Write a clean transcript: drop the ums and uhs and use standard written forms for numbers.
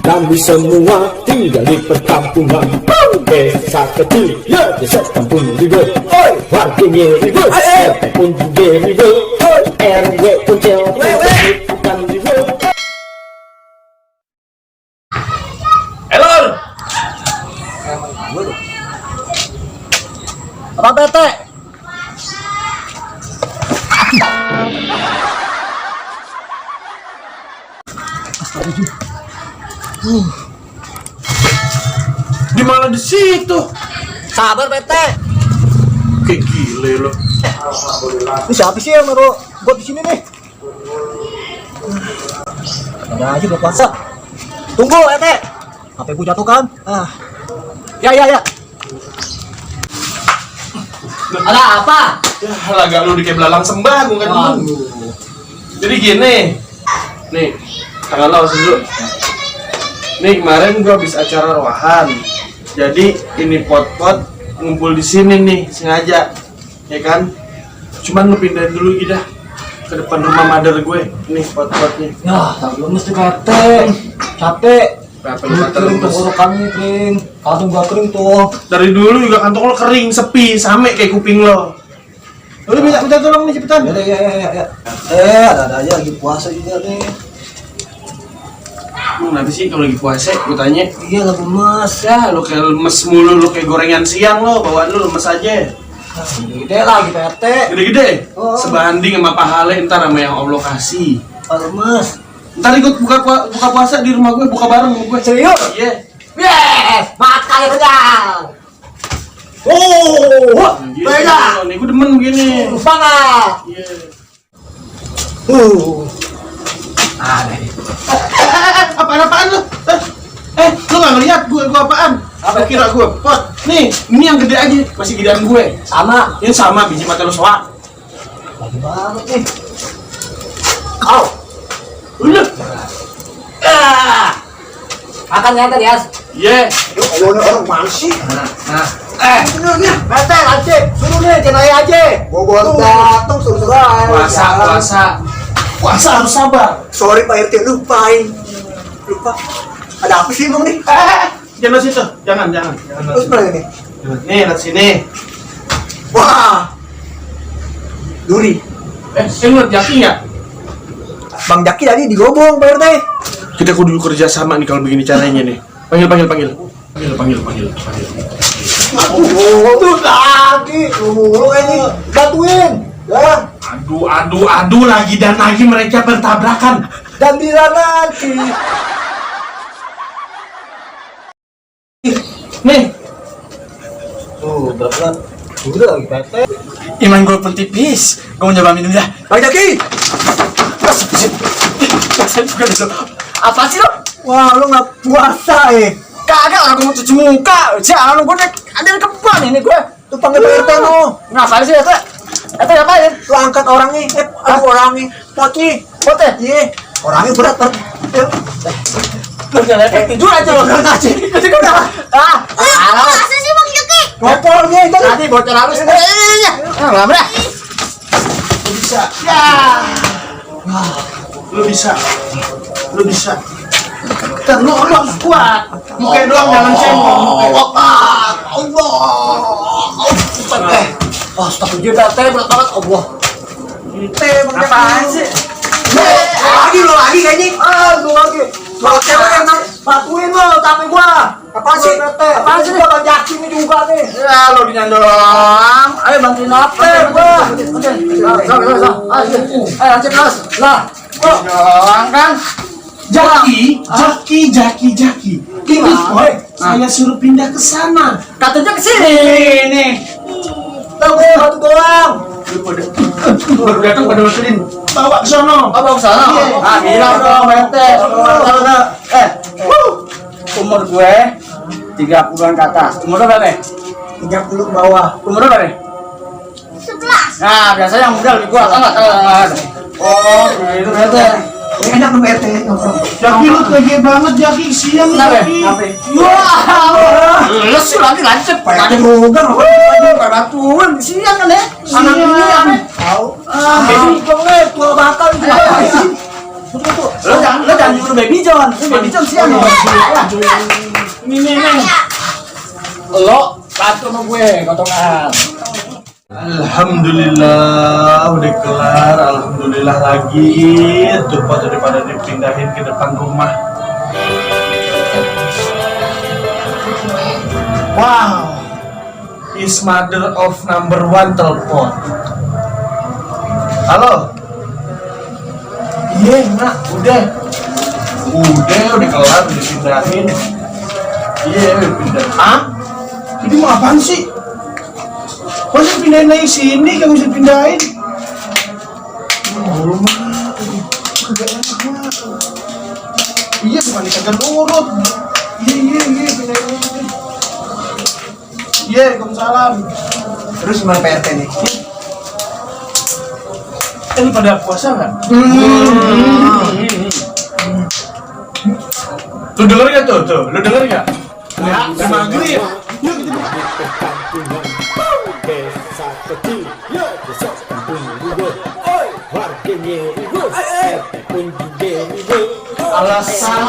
Kami semua tinggal di perkampungan. Desa kecil, ya desa kampung ribut. Warganya ribut, RT pun juga ribut. RW pun bukan ribut. Elor, Apa bete? di mana di situ? Sabar bete. Kayak gile lo. Ini siapa sih yang naruh buat di sini nih? Ada aja buat puasa. Tunggu bete. HP gue jatuh kan? Ya. Ada apa? Ya laga lu di kayak belalang sembah, gue kan dulu. Jadi gini, nih, tangan lo dulu. Nih kemarin gua habis acara rohan. Jadi ini pot-pot ngumpul di sini nih sengaja, ya kan? Cuman lu pindahin dulu gitu dah ke depan rumah mother gue. Nih pot-potnya. Ya, belum mesti bete. Capek. Berapa Lu kering tuh tenggorokannya kering. Kantong gua kering tuh. Dari dulu juga kantong lo kering, sepi, same kayak kuping lo. Lu minta tolong nih cepetan. Ya. Ada aja lagi puasa juga nih. Lu kenapa sih kalau lagi puasa? Gue tanya. Iya lah gemes. Ya, lu kayak lemes mulu, lu kayak gorengan siang lo, bawaan lu lemes aja. Gede lagi PT. Gede-gede, Oh. sebanding sama pahala ntar sama yang Allah kasih. Lemes. Ntar ikut buka puasa di rumah gue, buka bareng sama gue. Serius? Iya. Yes, makan ya kenyang. Oh, beda. Nih gue demen begini. Banget. Iya. Ada nih. Apaan lu? Lu nggak ngeliat gue apaan? Apa? Lu kira gue pot? Nih, ini yang gede aja, masih gedean gue. Sama. Ini sama biji mata lu soak. Lagi banget nih. Kau. Udah. Makan ya tadi ya. Iya. Yuk, orang mana sih? Nah. Benernya. Bete, lanjut. Suruh nih, jenai aja. Gua baru datang, suruh Puasa harus sabar. Sorry Pak RT, lupa. Ada apa sih emang nih? Jangan situ, jangan. Terus mana ini? Nih, lihat sini. Wah. Duri. Lu lihat Jaki nggak? Bang Jaki tadi digobong Pak RT. Kita kudu kerja sama nih kalau begini caranya nih. Panggil. Tuh lagi. Lu ini bantuin. Ya. Aduh lagi dan lagi mereka bertabrakan. Dan bila nanti. Nih, Berat. Udah lagi PT. iman gue pun tipis. Gue mau nyoba minum ya. Bang Jaki. Apa sih lo? Wah, lu nggak puasa Kagak, orang gue mau cuci muka. Jangan gue ada di kebun ini gue. Tuh panggil Pak RT no. Ngapain sih itu? Itu ngapain? Lu angkat orangnya. Orangnya. Poti. Iya. Orangnya berat Pak. Lu jangan tidur aja lo. Kasih gue udah. Masa sih Bang Jaki? Ngopornya itu. Nanti bocor halus. Lama dah. Lu bisa. Ya. Lu bisa. Dan lu kuat. Mukanya doang jangan cengong. Astagfirullah, PT berat banget. Allah. Apaan sih? Lagi kayaknya. Lu lagi. Kalau cewek yang bantuin lo, tapi gua. Apaan sih? Apaan sih? Gua Bang Jaki ini juga nih. Ya lu doang. Ayo bantuin apa gua? Ayo lanjut terus. Lah. Doang kan? Jaki. Gimana? Saya suruh pindah ke sana. Katanya ke sini. Nih. Tahu satu doang. Baru datang pada waktuin. Bawa ke sono. Bawa ke sana. Bilang dong, Bete. Umur gue 30-an ke atas. Umur lo berapa? 30 ke bawah. Umur lo berapa? 11. Nah, biasanya yang muda lebih kuat. Oh, gitu Bete. Enak tuh RT nongkrong. Jaki lu tege banget Jaki siang Jaki. Wah, lu sih lagi lancet. Pakai juga Aduh, gak bantuin. Siang kan ya? Anak ini apa? tahu. Ini kok tua bakal. Lo jangan nyuruh Baby John siang nih. Ini. Lo bantu sama gue potongan. Alhamdulillah udah kelar, alhamdulillah lagi. Tuh pot daripada dipindahin ke depan rumah. Wow, is mother of number one telepon. Halo. Iya nak, udah kelar dipindahin. Iya pindah. Ah? Ini mau apaan sih? Masa pindahin lagi sini, kamu bisa pindahin? Oh, mak. Kagak enak, mak. Iya, bukan kagak nurut. Iya, pindahin lagi. Iya, Waalaikumsalam. Terus gimana PRT nih? Ini pada puasa nggak? Lu denger nggak tuh? Lu denger nggak? Ya, maghrib. Yuk kita perkampungan. Desa kecil, ya desa kampung ribut. Oi, warganya ribut. RT pun juga ribut. Alasan